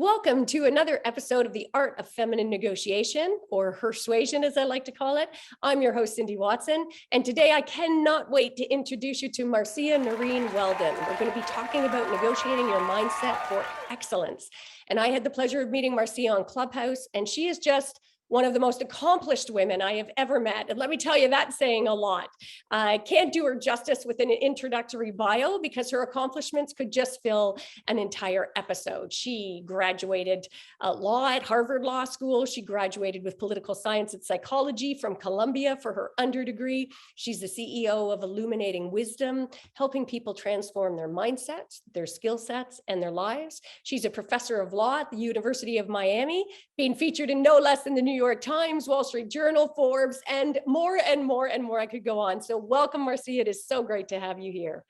Welcome to another episode of The Art of Feminine Negotiation, or Persuasion, as I like to call it. I'm your host, Cindy Watson, and today I cannot wait to introduce you to Marcia Narine Weldon. We're going to be talking about negotiating your mindset for excellence. And I had the pleasure of meeting Marcia on Clubhouse, and she is just one of the most accomplished women I have ever met. And let me tell you, that's saying a lot. I can't do her justice with an introductory bio because her accomplishments could just fill an entire episode. She graduated law at Harvard Law School. She graduated with political science and psychology from Columbia for her underdegree. She's the CEO of Illuminating Wisdom, helping people transform their mindsets, their skill sets, and their lives. She's a professor of law at the University of Miami, being featured in no less than the New York Times, Wall Street Journal, Forbes, and more and more and more. I could go on. So welcome, Marcia. It is so great to have you here.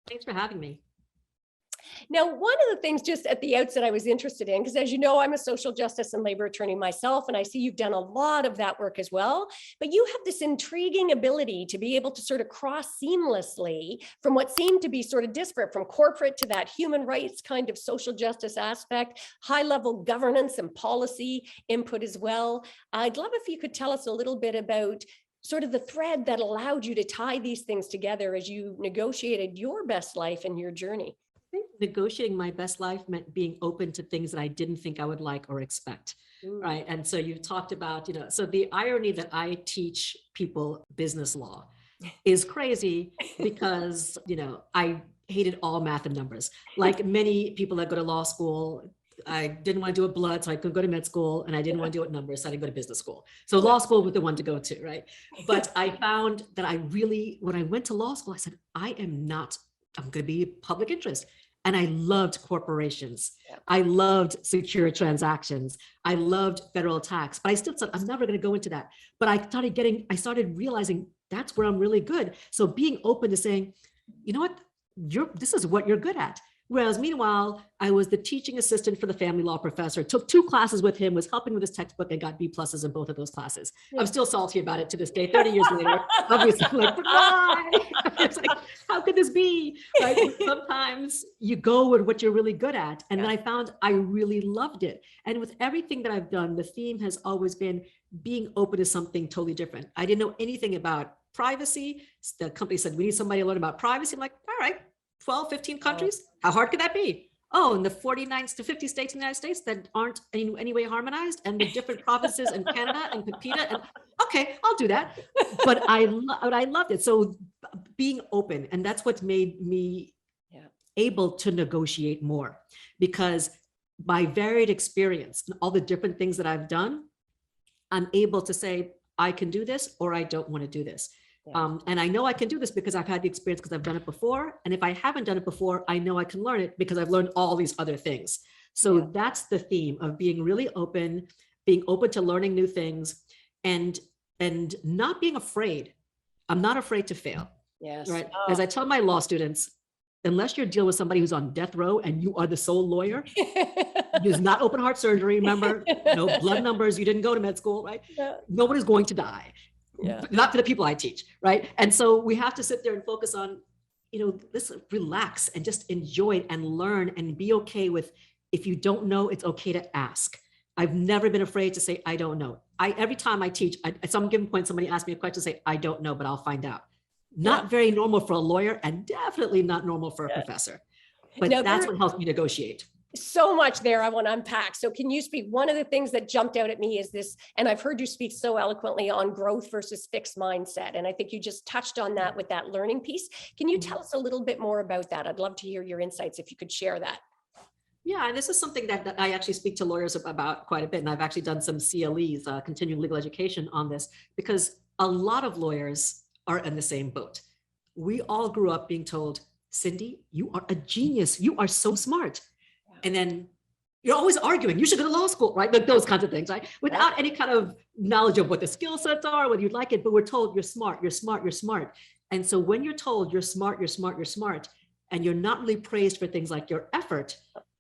Thanks for having me. Now, one of the things just at the outset I was interested in, because as you know, I'm a social justice and labor attorney myself, and I see you've done a lot of that work as well, but you have this intriguing ability to be able to sort of cross seamlessly from what seemed to be sort of disparate, from corporate to that human rights kind of social justice aspect, high level governance and policy input as well. I'd love if you could tell us a little bit about sort of the thread that allowed you to tie these things together as you negotiated your best life and your journey. I think negotiating my best life meant being open to things that I didn't think I would like or expect, right? And so you talked about, so the irony that I teach people business law is crazy because, I hated all math and numbers. Like many people that go to law school, I didn't want to do it blood, so I couldn't go to med school, and I didn't want to do it numbers, so I didn't go to business school. So law school was the one to go to, right? But I found that when I went to law school, I said, I'm going to be public interest. And I loved corporations. I loved secure transactions. I loved federal tax, but I still said, I'm never going to go into that. But I started realizing that's where I'm really good. So being open to saying, you know what, this is what you're good at. Whereas meanwhile, I was the teaching assistant for the family law professor, took 2 classes with him, was helping with his textbook, and got B+ in both of those classes. I'm still salty about it to this day, 30 years later. Obviously, like, why? It's like, how could this be? Right? Sometimes you go with what you're really good at. And then I found I really loved it. And with everything that I've done, the theme has always been being open to something totally different. I didn't know anything about privacy. The company said, we need somebody to learn about privacy. I'm like, all right. 12, 15 countries? How hard could that be? Oh, and the 49 to 50 states in the United States that aren't in any way harmonized, and the different provinces in Canada and Pepita. And okay, I'll do that. But I loved it. So being open, and that's what's made me able to negotiate more, because by varied experience and all the different things that I've done, I'm able to say, I can do this, or I don't want to do this. And I know I can do this because I've had the experience, because I've done it before. And if I haven't done it before, I know I can learn it because I've learned all these other things. So that's the theme of being really open, being open to learning new things, and not being afraid. I'm not afraid to fail. Yes. Right. As I tell my law students, unless you're dealing with somebody who's on death row and you are the sole lawyer, use not open heart surgery. Remember, no blood numbers. You didn't go to med school, right? Nobody's going to die. Not for the people I teach, right? And so we have to sit there and focus on, listen, relax and just enjoy it and learn, and be okay with, if you don't know, it's okay to ask. I've never been afraid to say, I don't know. Every time I teach, at some given point, somebody asks me a question, say, I don't know, but I'll find out. Not very normal for a lawyer, and definitely not normal for a professor. But that's what helps me negotiate. So much there I want to unpack. So can you speak? One of the things that jumped out at me is this, and I've heard you speak so eloquently on growth versus fixed mindset. And I think you just touched on that with that learning piece. Can you tell us a little bit more about that? I'd love to hear your insights if you could share that. Yeah, and this is something that I actually speak to lawyers about quite a bit. And I've actually done some CLEs, continuing legal education, on this, because a lot of lawyers are in the same boat. We all grew up being told, Cindy, you are a genius. You are so smart. And then you're always arguing, you should go to law school, right? Like those kinds of things, right? Without any kind of knowledge of what the skill sets are, whether you'd like it, but we're told you're smart, you're smart, you're smart. And so when you're told you're smart, you're smart, you're smart, and you're not really praised for things like your effort,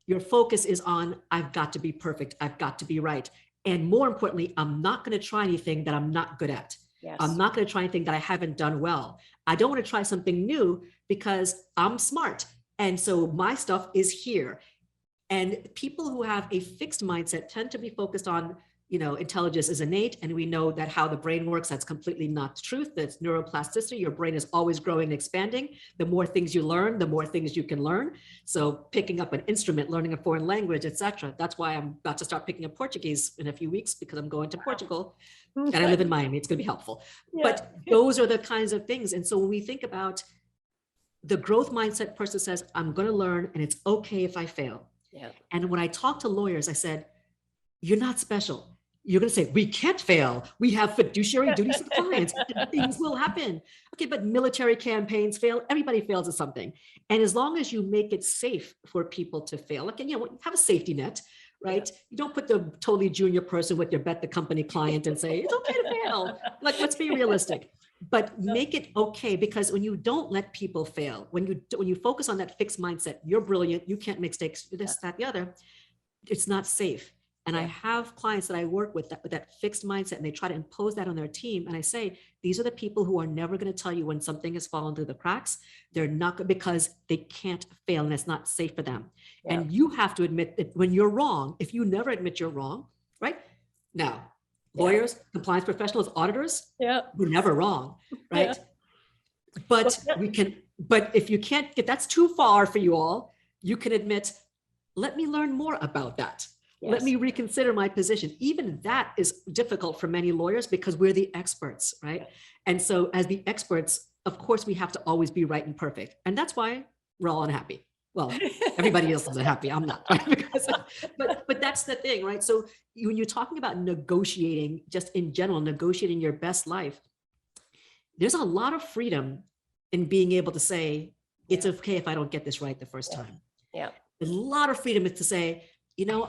your focus is on, I've got to be perfect, I've got to be right. And more importantly, I'm not going to try anything that I'm not good at. I'm not going to try anything that I haven't done well. I don't want to try something new because I'm smart. And so my stuff is here. And people who have a fixed mindset tend to be focused on, intelligence is innate. And we know that how the brain works, that's completely not the truth. That's neuroplasticity. Your brain is always growing and expanding. The more things you learn, the more things you can learn. So picking up an instrument, learning a foreign language, etc. That's why I'm about to start picking up Portuguese in a few weeks, because I'm going to Portugal and I live in Miami. It's going to be helpful. Yeah. But those are the kinds of things. And so when we think about the growth mindset person says, I'm going to learn and it's okay if I fail. Yeah. And when I talk to lawyers, I said, you're not special. You're going to say, we can't fail. We have fiduciary duties to the clients. Things will happen. Okay, but military campaigns fail. Everybody fails at something. And as long as you make it safe for people to fail, like, have a safety net, right? Yeah. You don't put the totally junior person with your bet the company client and say, it's okay to fail. Like, let's be realistic. But make it okay, because when you don't let people fail, when you focus on that fixed mindset, you're brilliant, you can't make mistakes, this, that, the other, it's not safe. And I have clients that I work with that fixed mindset, and they try to impose that on their team. And I say, these are the people who are never going to tell you when something has fallen through the cracks. They're not, because they can't fail and it's not safe for them. Yeah. And you have to admit that when you're wrong, if you never admit you're wrong, right? Now, lawyers, compliance professionals, auditors, we're never wrong, right? Yeah. But if you can't get, that's too far for you all, you can admit, let me learn more about that. Yes. Let me reconsider my position. Even that is difficult for many lawyers because we're the experts, right? And so as the experts, of course, we have to always be right and perfect. And that's why we're all unhappy. Well, everybody else is unhappy. I'm not. Right? But that's the thing, right? So when you're talking about negotiating, just in general, negotiating your best life, there's a lot of freedom in being able to say, it's okay if I don't get this right the first time. Yeah. A lot of freedom is to say,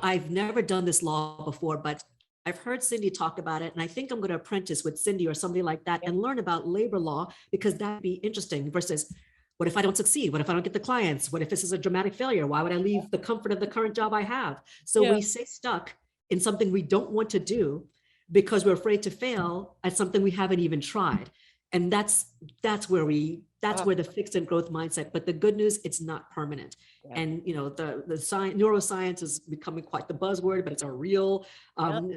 I've never done this law before, but I've heard Cindy talk about it. And I think I'm going to apprentice with Cindy or somebody like that and learn about labor law, because that'd be interesting versus, what if I don't succeed? What if I don't get the clients? What if this is a dramatic failure? Why would I leave the comfort of the current job I have? So we stay stuck in something we don't want to do because we're afraid to fail at something we haven't even tried. And that's where the fixed and growth mindset. But the good news, it's not permanent. Yeah. And the science, neuroscience is becoming quite the buzzword, but it's a real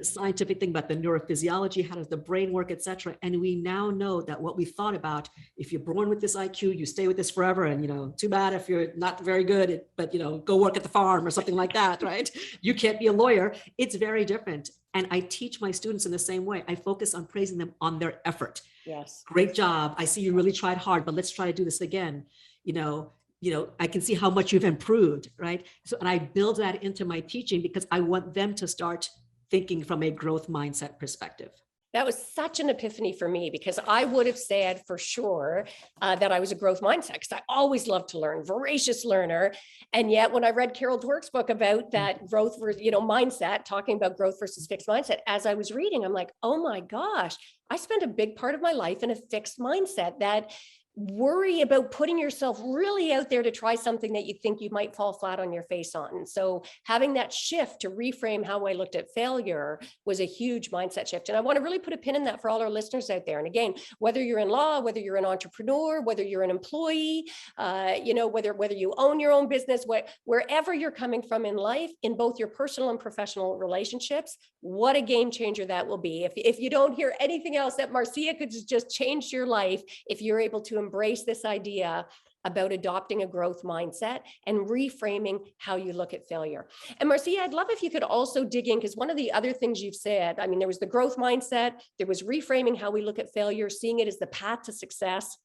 scientific thing about the neurophysiology, how does the brain work, etc. And we now know that what we thought about, if you're born with this IQ, you stay with this forever, and too bad if you're not very good, but go work at the farm or something like that, right? You can't be a lawyer. It's very different. And I teach my students in the same way. I focus on praising them on their effort. Yes. Great job. I see you really tried hard, but let's try to do this again. I can see how much you've improved, right? So, and I build that into my teaching because I want them to start thinking from a growth mindset perspective. That was such an epiphany for me, because I would have said for sure that I was a growth mindset, because I always loved to learn, voracious learner. And yet when I read Carol Dweck's book about that growth, mindset, talking about growth versus fixed mindset, as I was reading, I'm like, oh my gosh, I spent a big part of my life in a fixed mindset that worry about putting yourself really out there to try something that you think you might fall flat on your face on. And so having that shift to reframe how I looked at failure was a huge mindset shift. And I want to really put a pin in that for all our listeners out there. And again, whether you're in law, whether you're an entrepreneur, whether you're an employee, whether you own your own business, wherever you're coming from in life, in both your personal and professional relationships, what a game changer that will be. If you don't hear anything else, that Marcia could just change your life if you're able to embrace this idea about adopting a growth mindset and reframing how you look at failure. And Marcia, I'd love if you could also dig in, because one of the other things you've said, there was the growth mindset, there was reframing how we look at failure, seeing it as the path to success,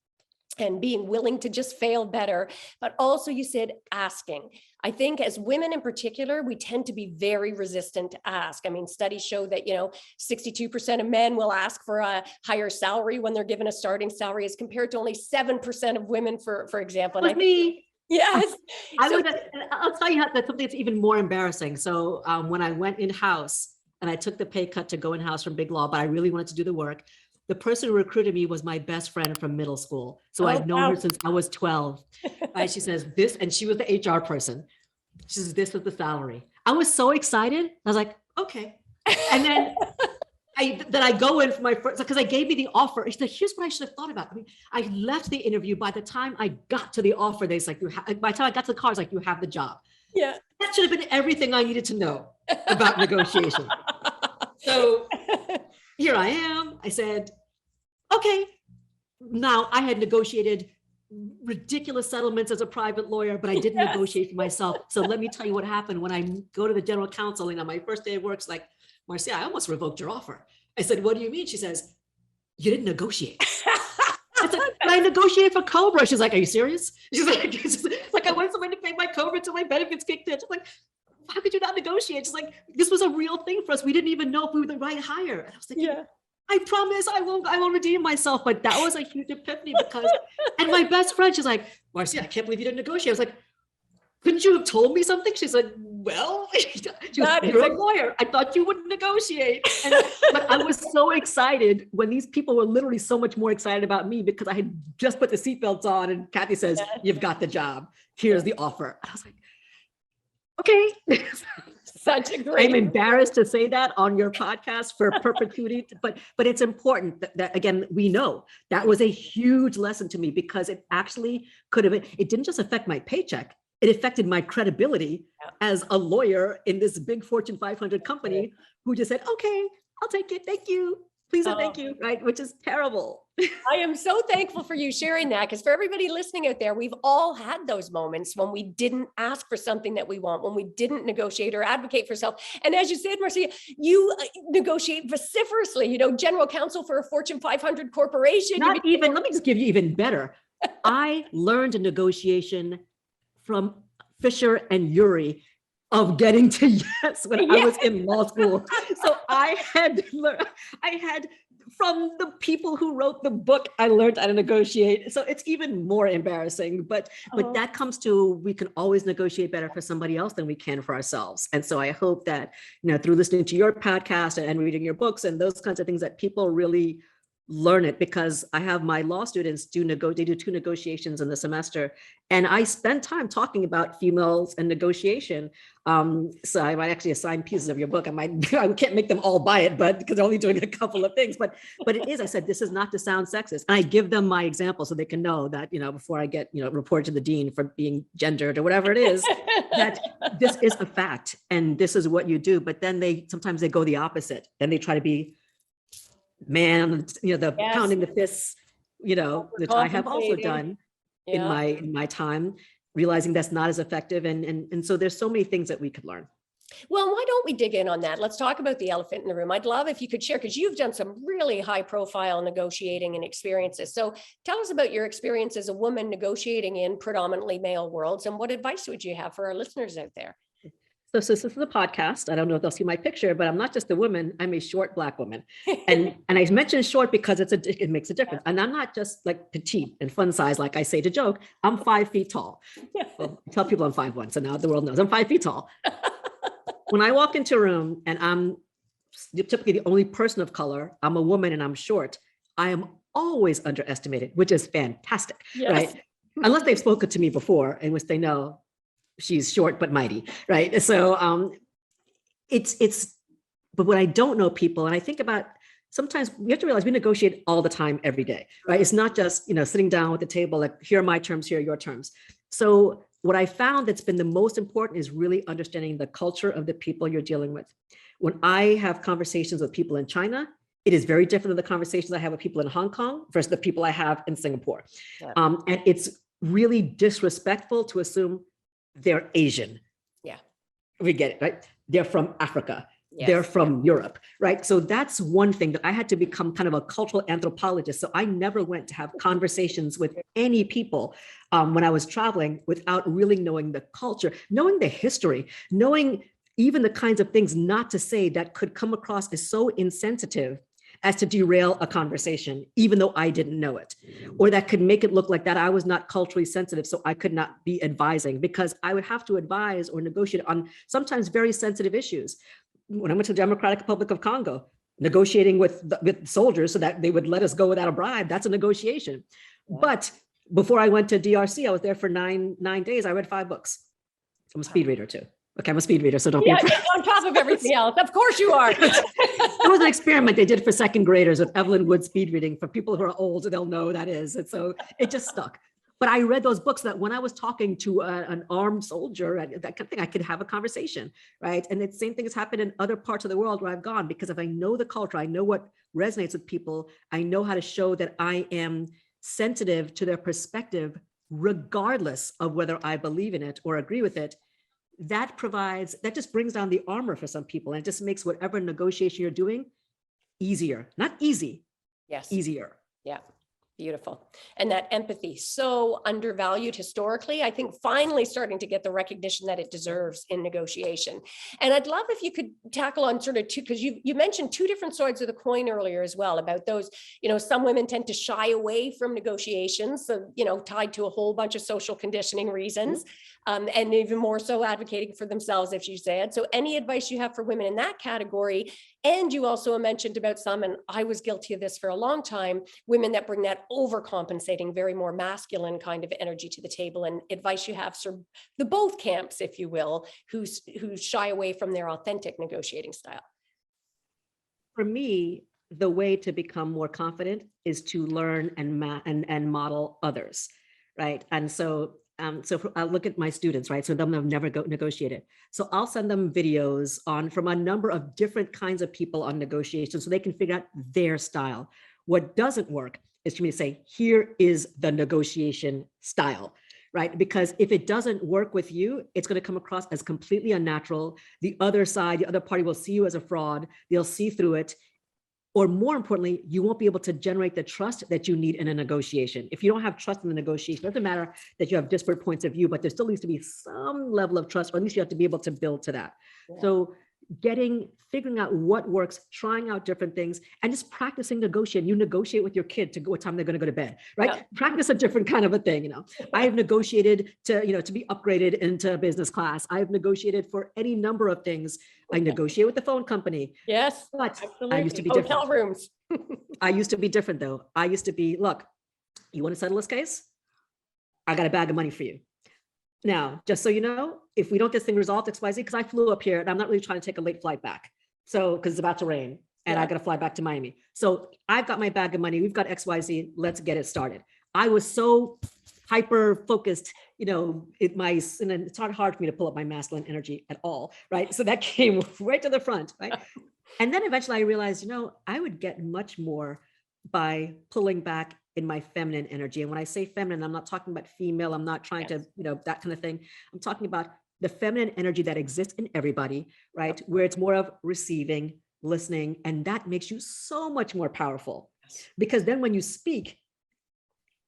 and being willing to just fail better. But also you said asking. I think as women in particular, we tend to be very resistant to ask. Studies show that, 62% of men will ask for a higher salary when they're given a starting salary, as compared to only 7% of women, for example. With me. Yes. I'll tell you that's something that's even more embarrassing. So when I went in-house and I took the pay cut to go in-house from Big Law, but I really wanted to do the work, the person who recruited me was my best friend from middle school. So I've known her since I was 12. Right? She says this, and she was the HR person. She says, this is the salary. I was so excited. I was like, okay. And then I go in for my first, because I gave me the offer. She said, here's what I should have thought about. I left the interview. By the time I got to the offer, they was like, by the time I got to the car, it's like, you have the job. Yeah. That should have been everything I needed to know about negotiation. So here I am. I said, okay, now I had negotiated ridiculous settlements as a private lawyer, but I didn't negotiate for myself. So let me tell you what happened when I go to the General Counsel, and on my first day of work, it's like, Marcia, I almost revoked your offer. I said, what do you mean? She says, you didn't negotiate. I said, but I negotiated for COBRA. She's like, are you serious? She's like, I wanted someone to pay my COBRA until my benefits kicked in. She's like, how could you not negotiate? She's like, this was a real thing for us. We didn't even know if we were the right hire. And I was like, yeah. I promise I won't redeem myself. But that was a huge epiphany because, and my best friend, she's like, Marcia, I can't believe you didn't negotiate. I was like, couldn't you have told me something? She's like, well, you're a lawyer. I thought you would negotiate. But I was so excited when these people were literally so much more excited about me because I had just put the seatbelts on and Kathy says, you've got the job. Here's the offer. And I was like, okay. Such a great. I'm embarrassed to say that on your podcast for perpetuity, but it's important that again, we know that was a huge lesson to me because it actually could have, it didn't just affect my paycheck. It affected my credibility as a lawyer in this big Fortune 500 company who just said, okay, I'll take it. Thank you. Please and thank you. Right. Which is terrible. I am so thankful for you sharing that because for everybody listening out there, we've all had those moments when we didn't ask for something that we want, when we didn't negotiate or advocate for self. And as you said, Marcia, you negotiate vociferously, General Counsel for a Fortune 500 corporation. Let me just give you even better. I learned negotiation from Fisher and Urey of getting to yes when I was in law school. So I had from the people who wrote the book, I learned how to negotiate. So it's even more embarrassing, but that comes to, we can always negotiate better for somebody else than we can for ourselves. And so I hope that, through listening to your podcast and reading your books and those kinds of things, that people really learn it, because I have my law students they do 2 negotiations in the semester, and I spend time talking about females and negotiation. So I might actually assign pieces of your book. I can't make them all buy it, but because they're only doing a couple of things, but it is, I said, this is not to sound sexist. And I give them my example so they can know that, before I get, reported to the dean for being gendered or whatever it is, that this is a fact and this is what you do. But then sometimes they go the opposite. Then they try to be man, pounding the fists, which I have also done in my time, realizing that's not as effective. And so there's so many things that we could learn. Well, why don't we dig in on that? Let's talk about the elephant in the room. I'd love if you could share, because you've done some really high profile negotiating and experiences. So tell us about your experience as a woman negotiating in predominantly male worlds, and what advice would you have for our listeners out there? So this is a podcast. I don't know if they'll see my picture, but I'm not just a woman. I'm a short Black woman. And I mention short because it makes a difference. And I'm not just like petite and fun size, like I say to joke. I'm 5 feet tall. Well, I tell people I'm 5'1", so now the world knows I'm 5 feet tall. When I walk into a room and I'm typically the only person of color, I'm a woman and I'm short, I am always underestimated, which is fantastic, right? Unless they've spoken to me before, in which they know she's short but mighty, right? So but when I don't know people, and I think about, sometimes we have to realize we negotiate all the time, every day, right? It's not just, sitting down at the table, like, here are my terms, here are your terms. So what I found that's been the most important is really understanding the culture of the people you're dealing with. When I have conversations with people in China, it is very different than the conversations I have with people in Hong Kong versus the people I have in Singapore. And it's really disrespectful to assume they're Asian. We get it, right? They're from Africa. They're from Europe, right? So that's one thing that I had to become kind of a cultural anthropologist. So I never went to have conversations with any people when I was traveling without really knowing the culture, knowing the history, knowing even the kinds of things not to say that could come across as so insensitive as to derail a conversation, even though I didn't know it, or that could make it look like that I was not culturally sensitive, so I could not be advising, because I would have to advise or negotiate on sometimes very sensitive issues. When I went to the Democratic Republic of Congo, negotiating with soldiers so that they would let us go without a bribe, that's a negotiation. But before I went to DRC, I was there for nine days. I read 5 books. I'm a speed reader too. Okay, I'm a speed reader, so don't be on top of everything else. Of course you are. It was an experiment they did for 2nd graders with Evelyn Wood speed reading. For people who are old, they'll know what that is. And so it just stuck. But I read those books that when I was talking to an armed soldier, that kind of thing, I could have a conversation, right? And the same thing has happened in other parts of the world where I've gone, because if I know the culture, I know what resonates with people, I know how to show that I am sensitive to their perspective, regardless of whether I believe in it or agree with it. That just brings down the armor for some people, and it just makes whatever negotiation you're doing easier. Not easy, Yes. easier. Yeah. Beautiful. And that empathy, so undervalued historically, I think finally starting to get the recognition that it deserves in negotiation. And I'd love if you could tackle on sort of two, because you mentioned two different sides of the coin earlier as well, about those, some women tend to shy away from negotiations, so, tied to a whole bunch of social conditioning reasons, and even more so advocating for themselves, if you said. So any advice you have for women in that category? And you also mentioned about some, and I was guilty of this for a long time, women that bring that overcompensating, very more masculine kind of energy to the table, and advice you have for the both camps, if you will, who shy away from their authentic negotiating style. For me, the way to become more confident is to learn and model others, right? And so I look at my students, right? So them have never negotiated. So I'll send them videos from a number of different kinds of people on negotiation so they can figure out their style. What doesn't work is for me to say, here is the negotiation style, right? Because if it doesn't work with you, it's going to come across as completely unnatural. The other party will see you as a fraud. They'll see through it. Or more importantly, you won't be able to generate the trust that you need in a negotiation. If you don't have trust in the negotiation, it doesn't matter that you have disparate points of view, but there still needs to be some level of trust, or at least you have to be able to build to that. Yeah. So figuring out what works, trying out different things, and just practicing negotiating. You negotiate with your kid to what time they're going to go to bed, right? Yeah. Practice a different kind of a thing. I've negotiated to be upgraded into business class. I've negotiated for any number of things. I negotiate with the phone company. Yes, but absolutely. I used to be hotel different. Rooms. I used to be different though. I used to be, look, you want to settle this case? I got a bag of money for you. Now, just so you know, if we don't get this thing resolved, XYZ, because I flew up here and I'm not really trying to take a late flight back. So, because it's about to rain and I got to fly back to Miami. So I've got my bag of money. We've got XYZ. Let's get it started. I was so hyper focused, and it's not hard for me to pull up my masculine energy at all, right? So that came right to the front, right? And then eventually I realized, I would get much more by pulling back in my feminine energy. And when I say feminine, I'm not talking about female. I'm not trying to, that kind of thing. I'm talking about the feminine energy that exists in everybody, right? Where it's more of receiving, listening, and that makes you so much more powerful. Because then when you speak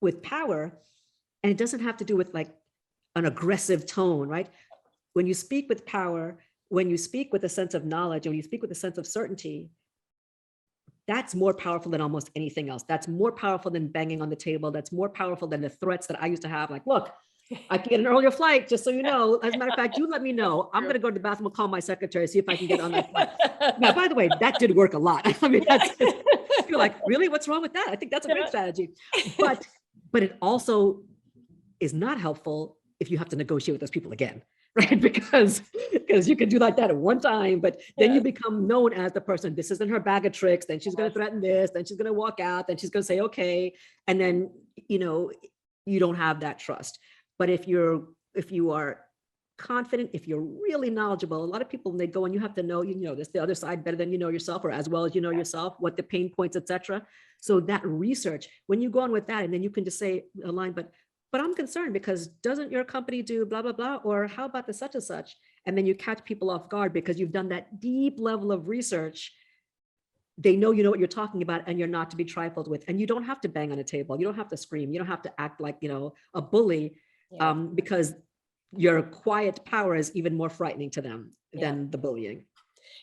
with power, and it doesn't have to do with like an aggressive tone, right? When you speak with power, when you speak with a sense of knowledge, and when you speak with a sense of certainty, that's more powerful than almost anything else. That's more powerful than banging on the table. That's more powerful than the threats that I used to have. Like, look, I can get an earlier flight, just so you know. As a matter of fact, you let me know. I'm going to go to the bathroom and call my secretary, see if I can get on that flight. Now, by the way, that did work a lot. I mean, you're like, really? What's wrong with that? I think that's a great strategy. But it also is not helpful if you have to negotiate with those people again, right? Because you can do like that at one time, but then you become known as the person, this isn't her bag of tricks, then she's going to threaten this, then she's going to walk out, then she's going to say, okay. And then, you don't have that trust. But if you are confident, if you're really knowledgeable, a lot of people, when they go and you have to know, this, the other side better than you know yourself, or as well as you know yourself, what the pain points, etc. So that research, when you go on with that, and then you can just say a line, but I'm concerned because doesn't your company do blah, blah, blah, or how about the such and such? And then you catch people off guard because you've done that deep level of research. They know you know what you're talking about, and you're not to be trifled with. And you don't have to bang on a table. You don't have to scream. You don't have to act like, a bully, because your quiet power is even more frightening to them than the bullying.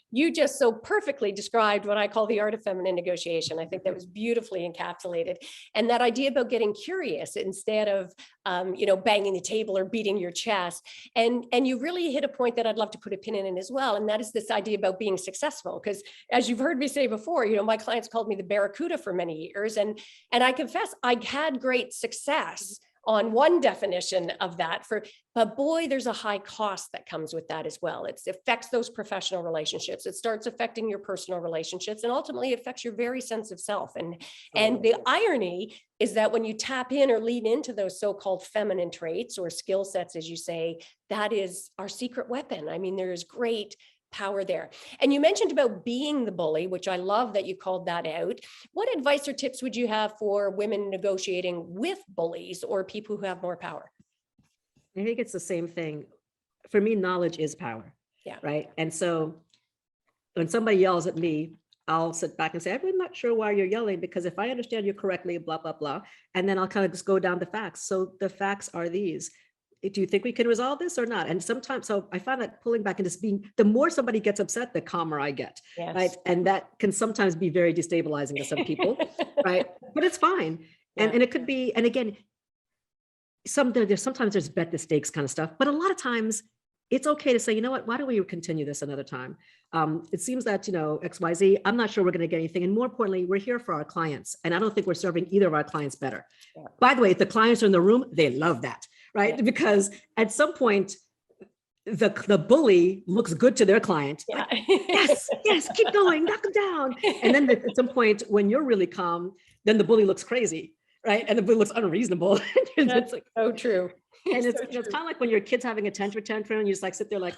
You just so perfectly described what I call the art of feminine negotiation. I think that was beautifully encapsulated. And that idea about getting curious instead of, banging the table or beating your chest. And you really hit a point that I'd love to put a pin in as well. And that is this idea about being successful. Because as you've heard me say before, my clients called me the Barracuda for many years. And I confess I had great success on one definition of that but boy, there's a high cost that comes with that as well. It affects those professional relationships. It starts affecting your personal relationships, and ultimately affects your very sense of self. And the irony is that when you tap in or lean into those so-called feminine traits or skill sets, as you say, that is our secret weapon. I mean, there is great power there. And you mentioned about being the bully, which I love that you called that out. What advice or tips would you have for women negotiating with bullies or people who have more power? I think it's the same thing. For me, knowledge is power. Yeah. Right. And so when somebody yells at me, I'll sit back and say, I'm not sure why you're yelling, because if I understand you correctly, blah, blah, blah. And then I'll kind of just go down the facts. So the facts are these. Do you think we can resolve this or not? And sometimes, so I find that pulling back and just being, the more somebody gets upset, the calmer I get. Yes. Right. And that can sometimes be very destabilizing to some people. Right. But it's fine. Yeah. And it could be, and again, sometimes there's bet the stakes kind of stuff, but a lot of times it's okay to say, you know what, why don't we continue this another time? It seems that, XYZ, I'm not sure we're going to get anything. And more importantly, we're here for our clients. And I don't think we're serving either of our clients better. Yeah. By the way, if the clients are in the room, they love that, right? Yeah. Because at some point, the bully looks good to their client. Yeah. Like, yes, keep going, knock them down. And then at some point, when you're really calm, then the bully looks crazy. Right. And the bully looks unreasonable. That's like, so true. And it's, it's kind of like when your kid's having a tantrum and you just like sit there like,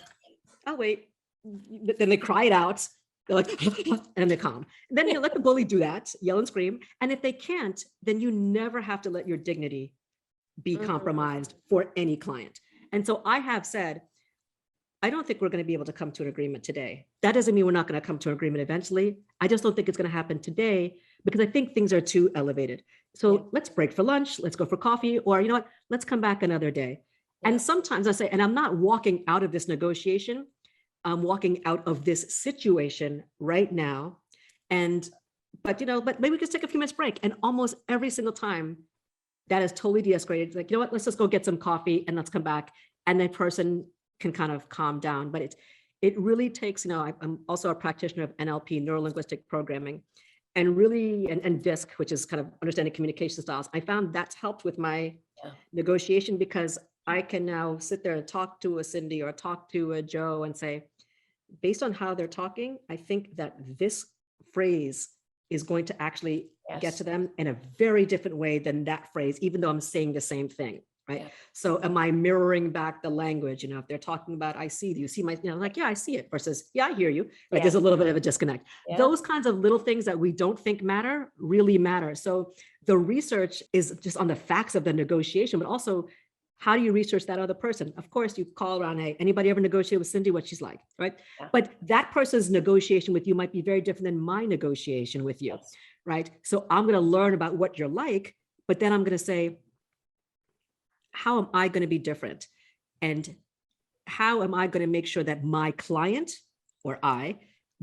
oh, wait. Then they cry it out. They're like, and they're calm. And then you let the bully do that, yell and scream. And if they can't, then you never have to let your dignity be compromised for any client. And so I have said, I don't think we're going to be able to come to an agreement today. That doesn't mean we're not going to come to an agreement eventually. I just don't think it's going to happen today because I think things are too elevated. So let's break for lunch. Let's go for coffee, or you know what? Let's come back another day. Yeah. And sometimes I say, and I'm not walking out of this negotiation. I'm walking out of this situation right now. But maybe we just take a few minutes break. And almost every single time that is totally de-escalated. It's like, you know what? Let's just go get some coffee and let's come back. And that person can kind of calm down. But it really takes, I'm also a practitioner of NLP, neuro-linguistic programming, and really, and DISC, which is kind of understanding communication styles. I found that's helped with my negotiation because I can now sit there and talk to a Cindy or talk to a Joe and say, based on how they're talking, I think that this phrase is going to actually get to them in a very different way than that phrase, even though I'm saying the same thing. Right. Yeah. So am I mirroring back the language? If they're talking about, I see, do you see my, like, yeah, I see it versus, yeah, I hear you. Right. Yeah. There's a little bit of a disconnect. Yeah. Those kinds of little things that we don't think matter really matter. So the research is just on the facts of the negotiation, but also how do you research that other person? Of course, you call around, hey, anybody ever negotiate with Cindy, what she's like, right? Yeah. But that person's negotiation with you might be very different than my negotiation with you, right? So I'm going to learn about what you're like, but then I'm going to say, how am I going to be different? And how am I going to make sure that my client or I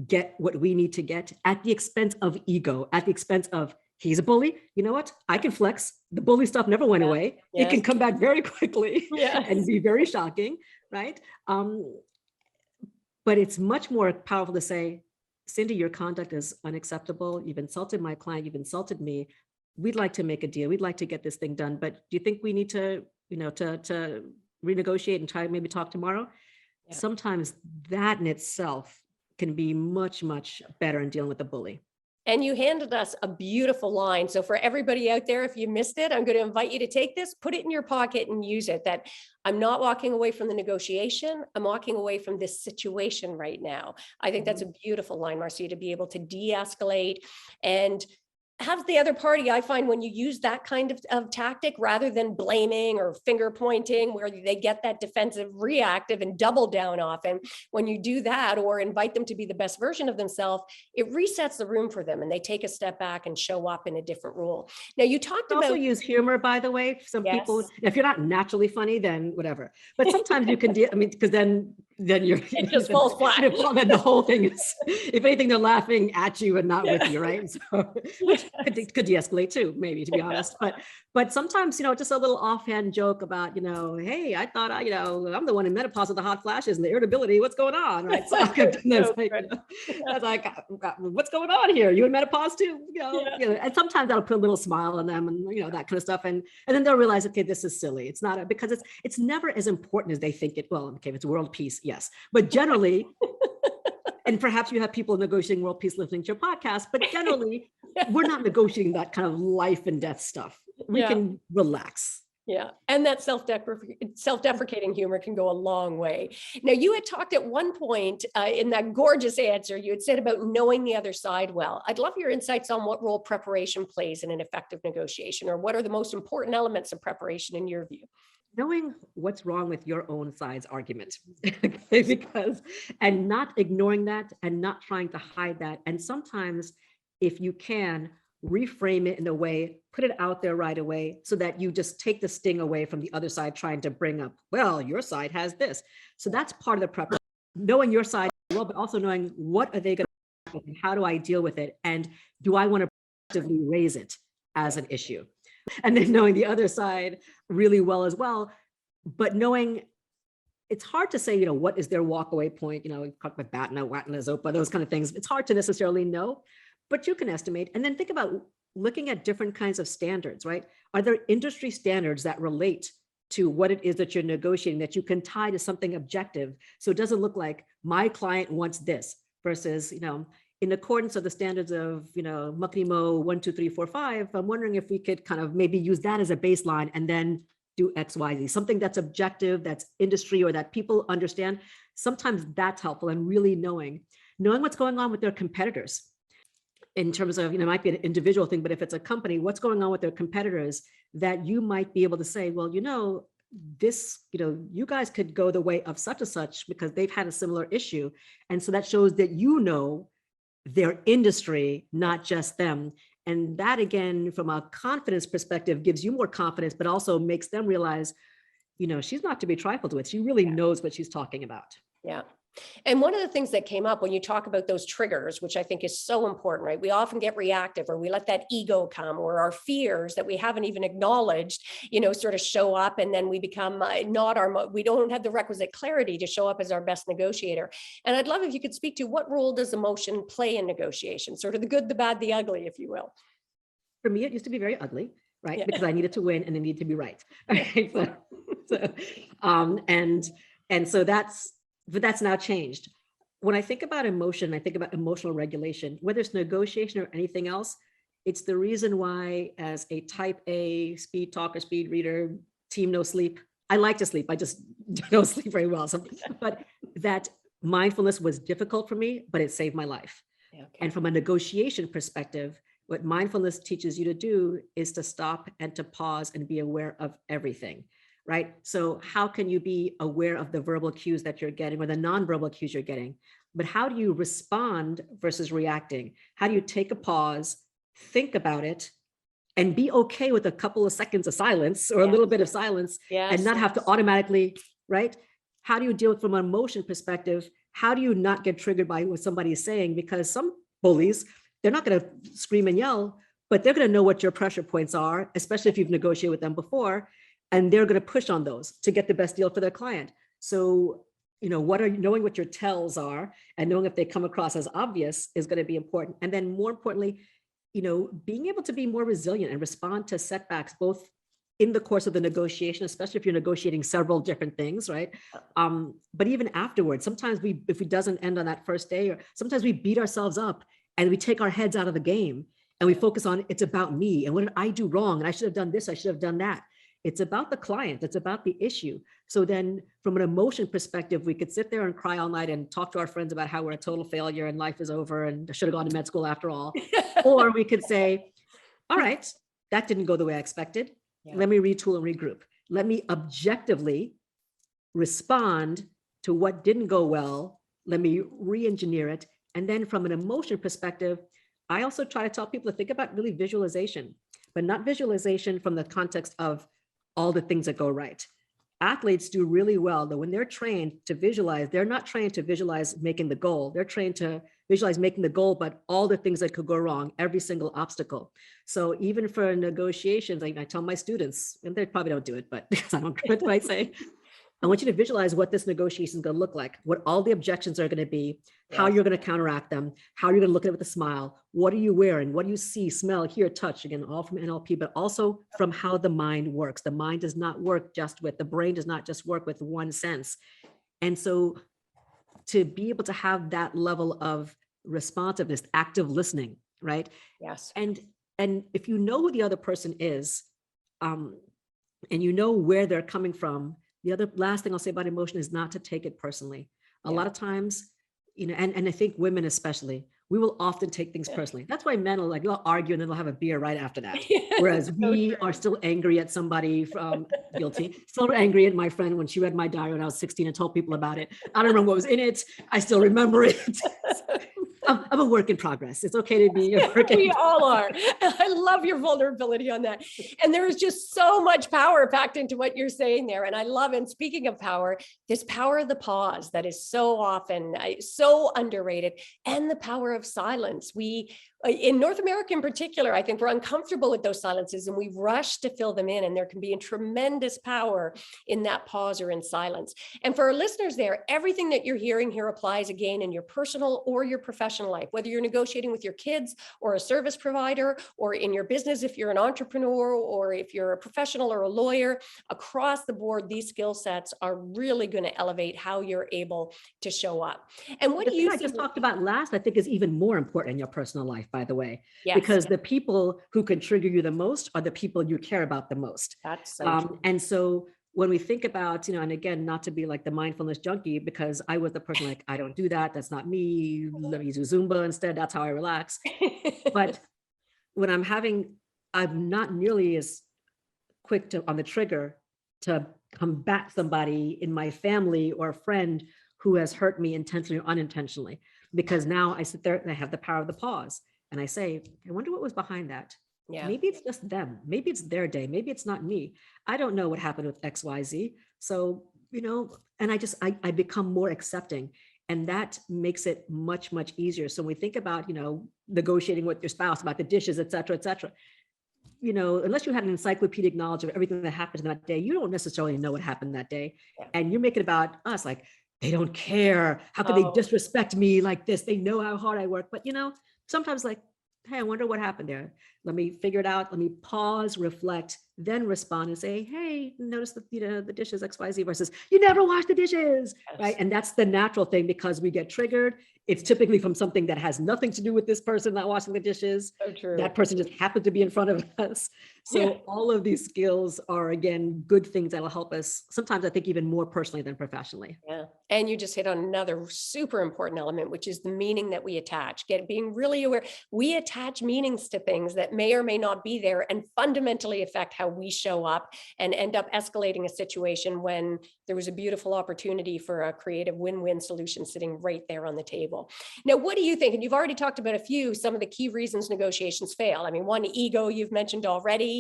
get what we need to get at the expense of ego, at the expense of, he's a bully. You know what? I can flex. The bully stuff never went away. It can come back very quickly and be very shocking, right? But it's much more powerful to say, Cindy, your conduct is unacceptable. You've insulted my client. You've insulted me. We'd like to make a deal. We'd like to get this thing done. But do you think we need to, to renegotiate and try maybe talk tomorrow? Yeah. Sometimes that in itself can be much, much better in dealing with the bully. And you handed us a beautiful line. So for everybody out there, if you missed it, I'm going to invite you to take this, put it in your pocket and use it. That I'm not walking away from the negotiation. I'm walking away from this situation right now. I think that's a beautiful line, Marcia, to be able to de-escalate and have the other party. I find when you use that kind of tactic, rather than blaming or finger pointing, where they get that defensive reactive and double down often, when you do that or invite them to be the best version of themselves, it resets the room for them and they take a step back and show up in a different role. Now you talked about— also use humor, by the way. Some people, if you're not naturally funny, then whatever. But sometimes you can deal, because then then you're It just falls flat. Then the whole thing is, if anything, they're laughing at you and not with you, right? So, which could de-escalate too, maybe, to be honest. But sometimes, just a little offhand joke about, hey, I thought I'm the one in menopause with the hot flashes and the irritability. What's going on, right? So that's like, what's going on here? You in menopause too? And sometimes I'll put a little smile on them and that kind of stuff, and then they'll realize, okay, this is silly. It's not because it's never as important as they think it. Well, okay, if it's world peace. Yes, but generally, and perhaps you have people negotiating world peace listening to your podcast, but generally, we're not negotiating that kind of life and death stuff. We can relax. Yeah. And that self-deprecating humor can go a long way. Now, you had talked at one point in that gorgeous answer, you had said about knowing the other side well. I'd love your insights on what role preparation plays in an effective negotiation, or what are the most important elements of preparation in your view? Knowing what's wrong with your own side's argument, okay, and not ignoring that and not trying to hide that. And sometimes, if you can, reframe it in a way, put it out there right away so that you just take the sting away from the other side trying to bring up, well, your side has this. So that's part of the prep, knowing your side well, but also knowing what are they going to do, how do I deal with it? And do I want to actively raise it as an issue? And then knowing the other side really well as well, but knowing it's hard to say, what is their walkaway point? We talk about BATNA, WATNA, ZOPA, those kind of things. It's hard to necessarily know, but you can estimate. And then think about looking at different kinds of standards, right? Are there industry standards that relate to what it is that you're negotiating that you can tie to something objective? So it doesn't look like my client wants this versus, in accordance of the standards of, MUCNIMO 1, 2, 3, 4, 5, I'm wondering if we could kind of maybe use that as a baseline and then do X, Y, Z, something that's objective, that's industry, or that people understand. Sometimes that's helpful, and really knowing what's going on with their competitors in terms of, it might be an individual thing, but if it's a company, what's going on with their competitors that you might be able to say, well, this, you guys could go the way of such and such because they've had a similar issue. And so that shows that their industry, not just them. And that, again, from a confidence perspective, gives you more confidence, but also makes them realize, she's not to be trifled with. She really knows what she's talking about. Yeah. And one of the things that came up when you talk about those triggers, which I think is so important, right? We often get reactive, or we let that ego come, or our fears that we haven't even acknowledged, sort of show up, and then we become we don't have the requisite clarity to show up as our best negotiator. And I'd love if you could speak to what role does emotion play in negotiation, sort of the good, the bad, the ugly, if you will. For me, it used to be very ugly, right? Because I needed to win and it needed to be right. But that's now changed. When I think about emotion, I think about emotional regulation, whether it's negotiation or anything else. It's the reason why, as a type A speed talker, speed reader, team no sleep, I like to sleep. I just don't sleep very well. But that mindfulness was difficult for me, but it saved my life. Okay. And from a negotiation perspective, what mindfulness teaches you to do is to stop and to pause and be aware of everything. Right? So how can you be aware of the verbal cues that you're getting or the nonverbal cues you're getting? But how do you respond versus reacting? How do you take a pause, think about it, and be okay with a couple of seconds of silence or a little bit of silence and not have to automatically, right? How do you deal with from an emotion perspective? How do you not get triggered by what somebody is saying? Because some bullies, they're not going to scream and yell, but they're going to know what your pressure points are, especially if you've negotiated with them before. And they're going to push on those to get the best deal for their client. So, knowing what your tells are and knowing if they come across as obvious is going to be important. And then more importantly, being able to be more resilient and respond to setbacks, both in the course of the negotiation, especially if you're negotiating several different things, right? But even afterwards, sometimes if it doesn't end on that first day, or sometimes we beat ourselves up and we take our heads out of the game and we focus on, it's about me and what did I do wrong? And I should have done this, I should have done that. It's about the client. It's about the issue. So then from an emotion perspective, we could sit there and cry all night and talk to our friends about how we're a total failure and life is over and I should have gone to med school after all. Or we could say, all right, that didn't go the way I expected. Let me retool and regroup. Let me objectively respond to what didn't go well. Let me re-engineer it. And then from an emotion perspective, I also try to tell people to think about really visualization, but not visualization from the context of all the things that go right. athletes do really well that when they're trained to visualize, they're not trained to visualize making the goal. They're trained to visualize making the goal, but all the things that could go wrong, every single obstacle. So even for negotiations, I tell my students, and they probably don't do it, but because I don't quit, I say, I want you to visualize what this negotiation is going to look like, what all the objections are going to be, how you're going to counteract them, how you're going to look at it with a smile, what are you wearing, what do you see, smell, hear, touch, again, all from NLP, but also from how the mind works. The mind does not work just with, the brain does not just work with one sense. And so to be able to have that level of responsiveness, active listening, right? Yes. And if you know who the other person is, and you know where they're coming from, the other last thing I'll say about emotion is not to take it personally. A lot of times, and I think women especially, we will often take things personally. That's why men will they'll argue and then they'll have a beer right after that. Whereas we are still angry at somebody from guilty, still angry at my friend when she read my diary when I was 16 and told people about it. I don't remember what was in it. I still remember it. I'm a work in progress. It's okay to be a work in We all are. I love your vulnerability on that. And there is just so much power packed into what you're saying there. And I love it. And speaking of power, this power of the pause that is so often so underrated, and the power of silence. We, in North America in particular, I think we're uncomfortable with those silences and we rush to fill them in. And there can be a tremendous power in that pause or in silence. And for our listeners there, everything that you're hearing here applies again in your personal or your professional life, whether you're negotiating with your kids or a service provider, or in your business, if you're an entrepreneur, or if you're a professional or a lawyer. Across the board, these skill sets are really going to elevate how you're able to show up. And what do you I just talked about last, I think is even more important in your personal life, by the way, because the people who can trigger you the most are the people you care about the most. That's so true. And so when we think about, and again, not to be like the mindfulness junkie, because I was the person like, I don't do that. That's not me. Let me do Zumba instead. That's how I relax. But when I'm not nearly as quick on the trigger to combat somebody in my family or a friend who has hurt me intentionally or unintentionally, because now I sit there and I have the power of the pause and I say, I wonder what was behind that. Yeah. Maybe it's just them. Maybe it's their day. Maybe it's not me. I don't know what happened with XYZ. So, and I become more accepting, and that makes it much, much easier. So when we think about, negotiating with your spouse about the dishes, et cetera, unless you had an encyclopedic knowledge of everything that happened in that day, you don't necessarily know what happened that day. Yeah. And you're making it about us, like, they don't care. How could they disrespect me like this? They know how hard I work. But, sometimes like, hey, I wonder what happened there. Let me figure it out. Let me pause, reflect, then respond and say, hey, notice that, the dishes XYZ versus you never wash the dishes, right? And that's the natural thing, because we get triggered. It's typically from something that has nothing to do with this person not washing the dishes. So true. That person just happened to be in front of us. So all of these skills are, again, good things that will help us sometimes, I think, even more personally than professionally. Yeah. And you just hit on another super important element, which is the meaning that we attach. Being really aware. We attach meanings to things that may or may not be there and fundamentally affect how we show up and end up escalating a situation when there was a beautiful opportunity for a creative win-win solution sitting right there on the table. Now, what do you think? And you've already talked about some of the key reasons negotiations fail. I mean, one, ego you've mentioned already,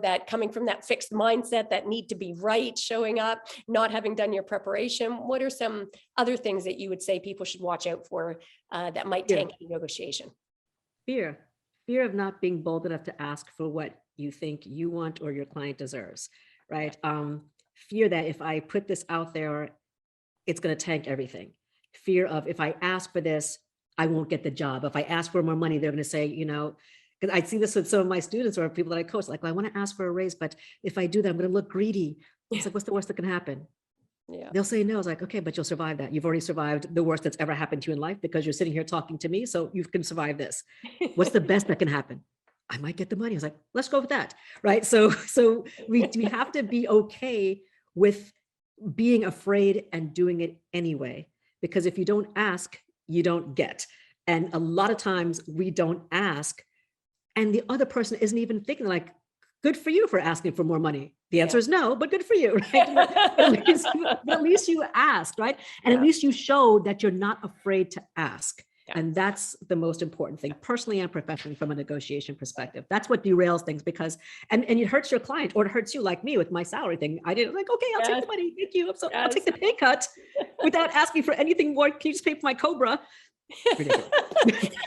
that coming from that fixed mindset, that need to be right, showing up, not having done your preparation. What are some other things that you would say people should watch out for that might tank a negotiation? Fear of not being bold enough to ask for what you think you want or your client deserves, right? Fear that if I put this out there, it's going to tank everything. Fear of if I ask for this, I won't get the job. If I ask for more money, they're going to say, because I see this with some of my students or people that I coach, like, well, I want to ask for a raise, but if I do that, I'm going to look greedy. It's like, what's the worst that can happen? Yeah. They'll say no. I was like, okay, but you'll survive that. You've already survived the worst that's ever happened to you in life because you're sitting here talking to me. So you can survive this. What's the best that can happen? I might get the money. I was like, let's go with that. Right. So we have to be okay with being afraid and doing it anyway, because if you don't ask, you don't get. And a lot of times we don't ask and the other person isn't even thinking like, good for you for asking for more money. The answer is no, but good for you, right? But at least you asked, right? And at least you showed that you're not afraid to ask. Yeah. And that's the most important thing, personally and professionally, from a negotiation perspective. That's what derails things, because, and it hurts your client, or it hurts you, like me with my salary thing. I didn't like, okay, I'll take the money. Thank you. I'll take the pay cut without asking for anything more. Can you just pay for my Cobra?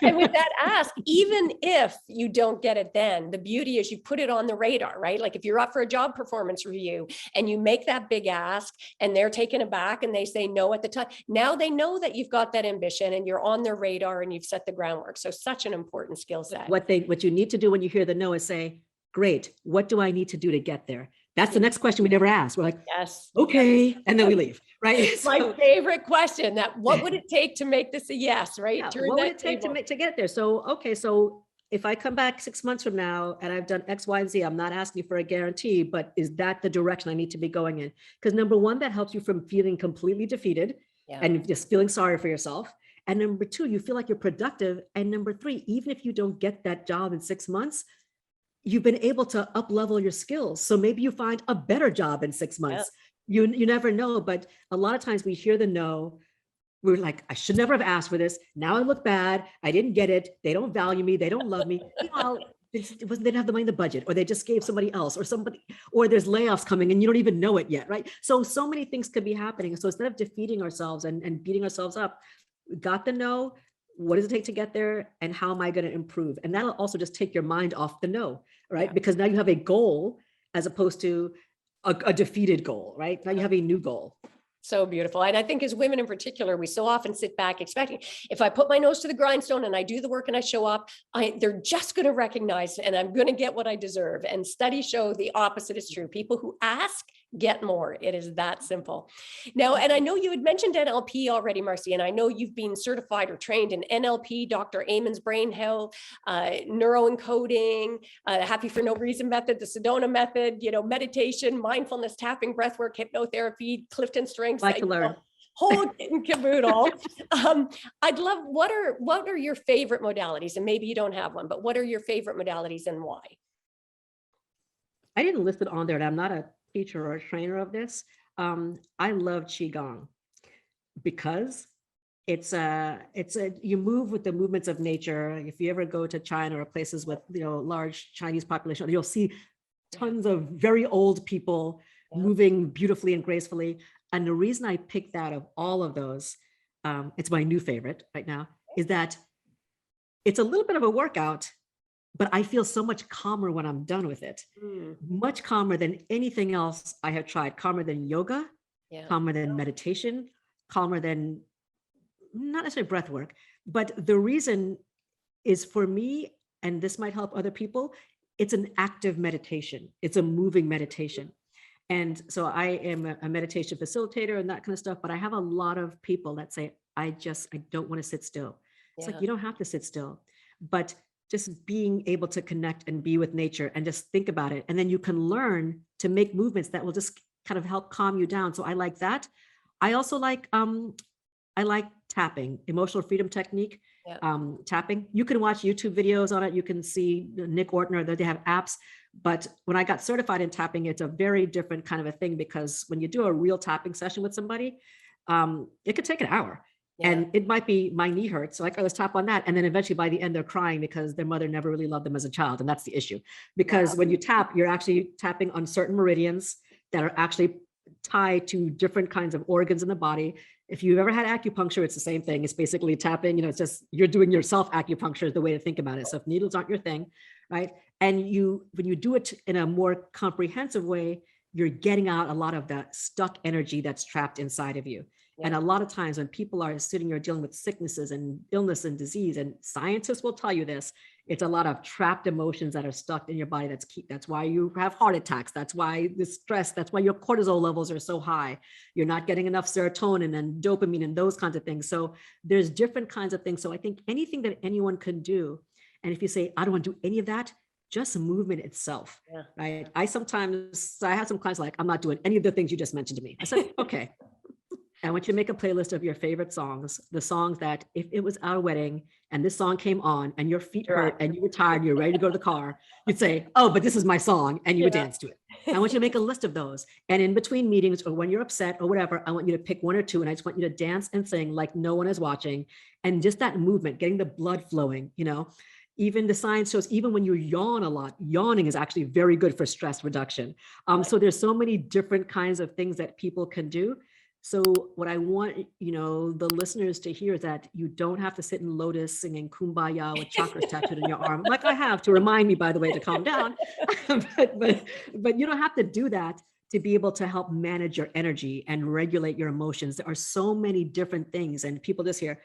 And with that ask, even if you don't get it then, the beauty is you put it on the radar, right? Like if you're up for a job performance review and you make that big ask and they're taken aback and they say no at the time, now they know that you've got that ambition and you're on their radar and you've set the groundwork. So such an important skill set. What you need to do when you hear the no is say, great, what do I need to do to get there? That's the next question we never ask. We're like, yes, okay. And then we leave, right? My favorite question, that what would it take to make this a yes, right? Yeah, Turn what would that it take table. to get there? So, okay, so if I come back 6 months from now and I've done X, Y, and Z, I'm not asking for a guarantee, but is that the direction I need to be going in? Because number one, that helps you from feeling completely defeated and just feeling sorry for yourself. And number two, you feel like you're productive. And number three, even if you don't get that job in 6 months, you've been able to up level your skills. So maybe you find a better job in 6 months. You never know, but a lot of times we hear the no. We're like, I should never have asked for this. Now I look bad. I didn't get it. They don't value me. They don't love me. Meanwhile, they didn't have the money in the budget, or they just gave somebody else, or there's layoffs coming and you don't even know it yet, right? So many things could be happening. So instead of defeating ourselves and beating ourselves up, we got the no. What does it take to get there? And how am I going to improve? And that'll also just take your mind off the no, right? Yeah. Because now you have a goal as opposed to a defeated goal, right? Now you have a new goal. So beautiful. And I think as women in particular, we so often sit back expecting, if I put my nose to the grindstone and I do the work and I show up, they're just going to recognize and I'm going to get what I deserve. And studies show the opposite is true. People who ask get more. It is that simple. Now, and I know you had mentioned NLP already, Marcia, and I know you've been certified or trained in NLP, Dr. Amon's brain health, neuroencoding, happy for no reason method, the Sedona method, meditation, mindfulness, tapping, breathwork, hypnotherapy, Clifton strengths. Like to learn. Whole kit and caboodle. I'd love, what are your favorite modalities? And maybe you don't have one, but what are your favorite modalities and why? I didn't list it on there, and I'm not a teacher or a trainer of this. I love Qigong because it's you move with the movements of nature. If you ever go to China or places with large Chinese population, you'll see tons of very old people moving beautifully and gracefully. And the reason I picked that of all of those, it's my new favorite right now, is that it's a little bit of a workout, but I feel so much calmer when I'm done with it. Much calmer than anything else I have tried. Calmer than yoga, calmer than meditation, calmer than, not necessarily breath work, but the reason is, for me, and this might help other people, it's an active meditation. It's a moving meditation. And so I am a meditation facilitator and that kind of stuff, but I have a lot of people that say, I don't want to sit still. It's like, you don't have to sit still, but just being able to connect and be with nature and just think about it. And then you can learn to make movements that will just kind of help calm you down. So I like that. I also like, I like tapping, emotional freedom technique, tapping. You can watch YouTube videos on it. You can see Nick Ortner, they have apps. But when I got certified in tapping, it's a very different kind of a thing, because when you do a real tapping session with somebody, it could take an hour. And it might be, my knee hurts, so let's tap on that. And then eventually by the end, they're crying because their mother never really loved them as a child. And that's the issue. Because when you tap, you're actually tapping on certain meridians that are actually tied to different kinds of organs in the body. If you've ever had acupuncture, it's the same thing. It's basically tapping, it's just, you're doing yourself acupuncture is the way to think about it. So if needles aren't your thing, right? And when you do it in a more comprehensive way, you're getting out a lot of that stuck energy that's trapped inside of you. And a lot of times when people are sitting here dealing with sicknesses and illness and disease, and scientists will tell you this, it's a lot of trapped emotions that are stuck in your body. That's why you have heart attacks. That's why the stress, that's why your cortisol levels are so high. You're not getting enough serotonin and dopamine and those kinds of things. So there's different kinds of things. So I think anything that anyone can do, and if you say, I don't want to do any of that, just movement itself, right? I have some clients like, I'm not doing any of the things you just mentioned to me. I said, okay. I want you to make a playlist of your favorite songs, the songs that if it was our wedding and this song came on and your feet hurt and you were tired, you're ready to go to the car, you'd say, oh, but this is my song. And you would dance to it. I want you to make a list of those. And in between meetings or when you're upset or whatever, I want you to pick one or two. And I just want you to dance and sing like no one is watching. And just that movement, getting the blood flowing, even the science shows, even when you yawn a lot, yawning is actually very good for stress reduction. So there's so many different kinds of things that people can do. So what I want, the listeners to hear is that you don't have to sit in lotus singing Kumbaya with chakras tattooed on your arm, like I have to remind me, by the way, to calm down. but you don't have to do that to be able to help manage your energy and regulate your emotions. There are so many different things, and people just hear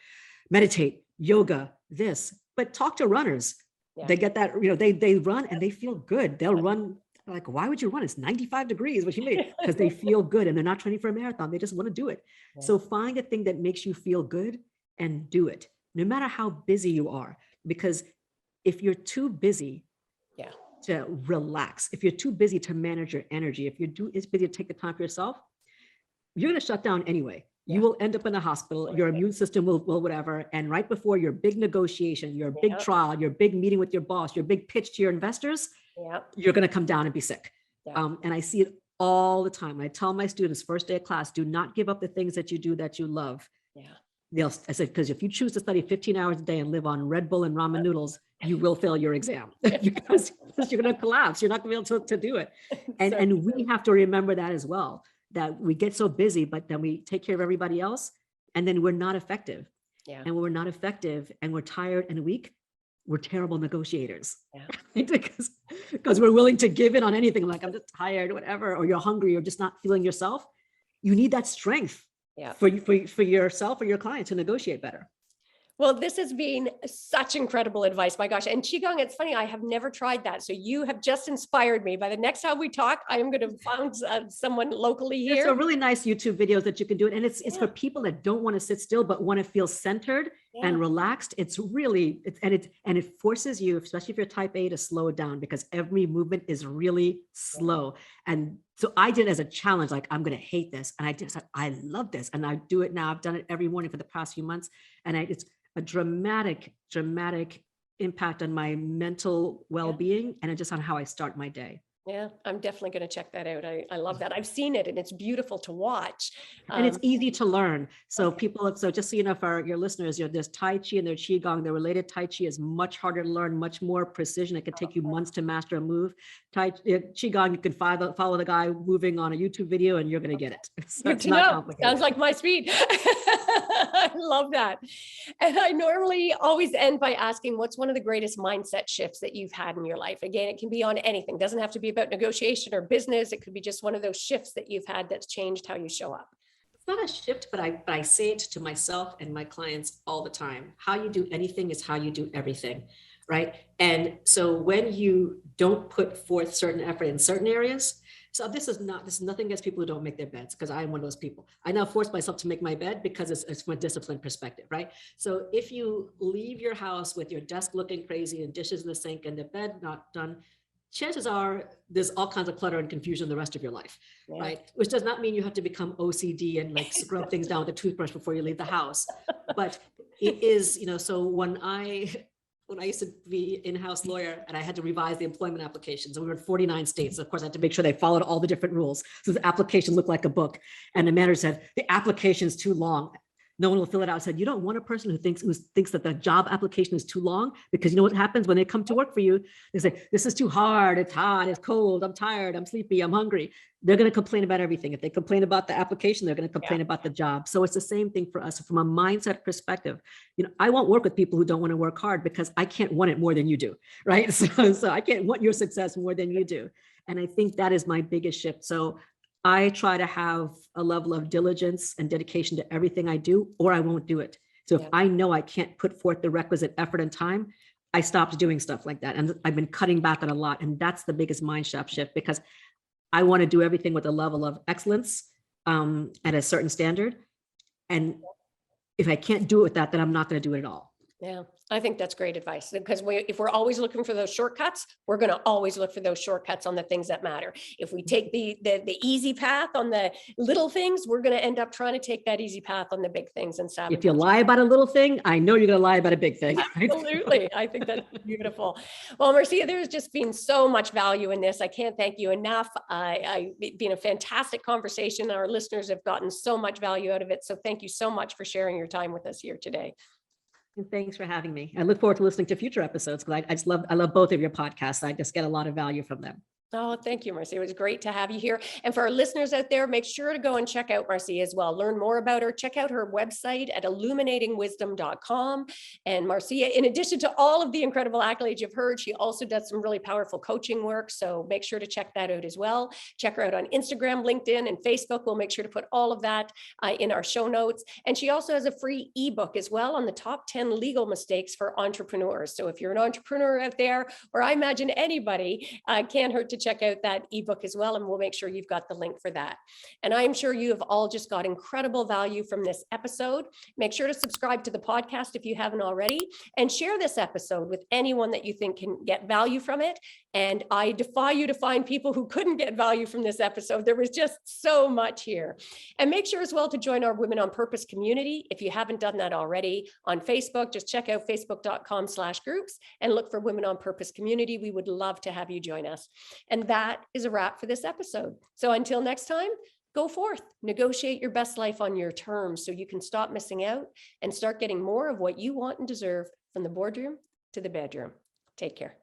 meditate, yoga, this, but talk to runners. Yeah. They get that, they run and they feel good. They'll run. Like, why would you run? It's 95 degrees, what you mean? Because they feel good and they're not training for a marathon. They just want to do it. Yeah. So find a thing that makes you feel good and do it, no matter how busy you are. Because if you're too busy to relax, if you're too busy to manage your energy, if you're too busy to take the time for yourself, you're going to shut down anyway. You will end up in a hospital, your immune system will whatever. And right before your big negotiation, your big trial, your big meeting with your boss, your big pitch to your investors, you're going to come down and be sick. And I see it all the time. I tell my students first day of class, do not give up the things that you do that you love. I said, because if you choose to study 15 hours a day and live on Red Bull and ramen noodles, you will fail your exam because you're going to collapse. You're not going to be able to do it. And we have to remember that as well, that we get so busy, but then we take care of everybody else and then we're not effective. And when we're not effective and we're tired and weak, we're terrible negotiators. Because we're willing to give in on anything, like I'm just tired, whatever, or you're hungry or just not feeling yourself. You need that strength for yourself or your client to negotiate better. Well, this has been such incredible advice. My gosh. And Qigong, it's funny, I have never tried that. So you have just inspired me. By the next time we talk, I am going to find someone locally here. There's a really nice YouTube videos that you can do it. And it's for people that don't want to sit still, but want to feel centered and relaxed. It's really, and it forces you, especially if you're type A, to slow it down because every movement is really slow. And so I did it as a challenge, like I'm going to hate this. And I love this. And I do it now. I've done it every morning for the past few months. And it's a dramatic impact on my mental well-being and just on how I start my day. Yeah, I'm definitely going to check that out. I love that. I've seen it and it's beautiful to watch. And it's easy to learn. So so just so you know, for your listeners, there's Tai Chi and there's Qigong. The related Tai Chi is much harder to learn, much more precision. It could take you months to master a move. Qigong, you can follow the guy moving on a YouTube video and you're going to get it. So it's not complicated. Sounds like my speed. I love that. And I normally always end by asking, what's one of the greatest mindset shifts that you've had in your life? Again, it can be on anything. It doesn't have to be about negotiation or business. It could be just one of those shifts that you've had that's changed how you show up. It's not a shift, but I say it to myself and my clients all the time. How you do anything is how you do everything, right? And so when you don't put forth certain effort in certain areas, so this is nothing against people who don't make their beds, because I am one of those people. I now force myself to make my bed because it's from a disciplined perspective, right? So if you leave your house with your desk looking crazy and dishes in the sink and the bed not done, chances are there's all kinds of clutter and confusion the rest of your life, right? Which does not mean you have to become OCD and like scrub things down with a toothbrush before you leave the house. But it is, so when I used to be in-house lawyer and I had to revise the employment applications, and we were in 49 states. Of course, I had to make sure they followed all the different rules. So the application looked like a book. And the manager said, the application is too long. No one will fill it out. I said, you don't want a person who thinks that the job application is too long, because you know what happens when they come to work for you? They say, this is too hard, it's hot, it's cold, I'm tired, I'm sleepy, I'm hungry. They're going to complain about everything. If they complain about the application, they're going to complain about the job. So it's the same thing for us. From a mindset perspective, I won't work with people who don't want to work hard, because I can't want it more than you do, right? So I can't want your success more than you do. And I think that is my biggest shift. So I try to have a level of diligence and dedication to everything I do, or I won't do it. So if I know I can't put forth the requisite effort and time, I stopped doing stuff like that. And I've been cutting back on a lot. And that's the biggest mind shift, because I want to do everything with a level of excellence at a certain standard. And if I can't do it with that, then I'm not going to do it at all. Yeah, I think that's great advice, because if we're always looking for those shortcuts, we're going to always look for those shortcuts on the things that matter. If we take the easy path on the little things, we're going to end up trying to take that easy path on the big things and sabotage. If you lie about a little thing, I know you're going to lie about a big thing. Absolutely. I think that's beautiful. Well, Marcia, there's just been so much value in this. I can't thank you enough. It's been a fantastic conversation. Our listeners have gotten so much value out of it. So thank you so much for sharing your time with us here today. And thanks for having me. I look forward to listening to future episodes, because I love both of your podcasts. I just get a lot of value from them. Oh, thank you, Marcia. It was great to have you here. And for our listeners out there, make sure to go and check out Marcia as well. Learn more about her. Check out her website at illuminatingwisdom.com. And Marcia, in addition to all of the incredible accolades you've heard, she also does some really powerful coaching work. So make sure to check that out as well. Check her out on Instagram, LinkedIn, and Facebook. We'll make sure to put all of that in our show notes. And she also has a free ebook as well on the top 10 legal mistakes for entrepreneurs. So if you're an entrepreneur out there, or I imagine anybody, can't hurt to check out that ebook as well, and we'll make sure you've got the link for that. And I'm sure you have all just got incredible value from this episode. Make sure to subscribe to the podcast if you haven't already, and share this episode with anyone that you think can get value from it. And I defy you to find people who couldn't get value from this episode. There was just so much here. And make sure as well to join our Women on Purpose community. If you haven't done that already on Facebook, just check out facebook.com/groups and look for Women on Purpose community. We would love to have you join us. And that is a wrap for this episode. So until next time, go forth, negotiate your best life on your terms so you can stop missing out and start getting more of what you want and deserve from the boardroom to the bedroom. Take care.